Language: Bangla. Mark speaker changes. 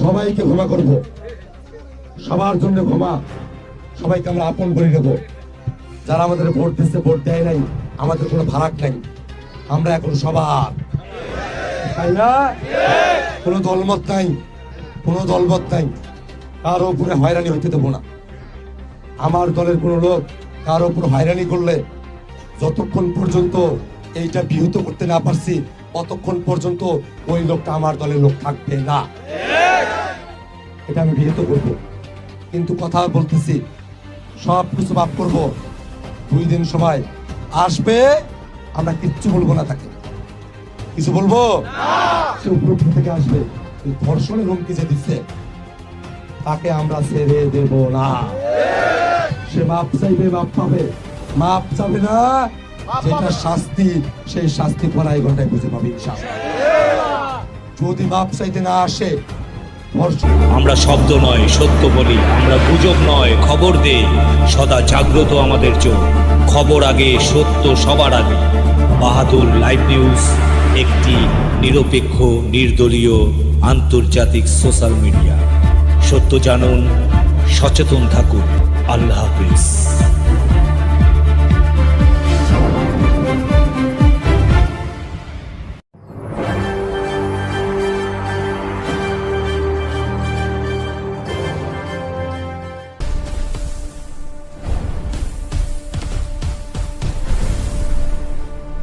Speaker 1: সবাইকে ক্ষমা করব, সবার জন্য ক্ষমা, সবাইকে আমরা আপন করে নেব। যারা আমাদের ভোট দিচ্ছে, ভোট দেয় নাই, আমাদের কোনো ফারাক নাই, আমরা এখন সবার, তাই না? কোনো দলমত নাই, কোনো দলমত নাই, কারো উপরে হয়রানি হইতে দেবো না। আমার দলের কোনো লোক কারো উপর হয়রানি করলে যতক্ষণ পর্যন্ত এইটা বিহত করতে না পারছি, ততক্ষণ পর্যন্ত ওই লোকটা আমার দলের লোক থাকবে না। এটা আমি বিহত করব, কিন্তু কথা বলতেছি, সব কিছু মাফ করব। 2 দিন সময় আসবে, আমরা কিচ্ছু বলবো না, তাকে কিছু বলবো সে উপর থেকে আসবে। ধর্ষণের হুমকি যে দিচ্ছে, তাকে আমরা ছেড়ে দেব না। সে মাপ চাইবে, মাপ পাবে, মাপ চাবে না, যেটা শাস্তি, সেই শাস্তি পড়াই ঘন্টায় বুঝে পাবে ইনশাআল্লাহ। যদি মাপ চাইতে না আসে,
Speaker 2: আমরা শব্দ নয় সত্য বলি, আমরা গুজব নয় খবর দেই, সদা জাগ্রত আমাদের চোখ, খবর আগে, সত্য সবার আগে। বাহাদুর লাইভ নিউজ একটি নিরপেক্ষ, নির্দলীয়, আন্তর্জাতিক সোশ্যাল মিডিয়া। সত্য জানুন, সচেতন থাকুন। আল্লাহ হাফিজ।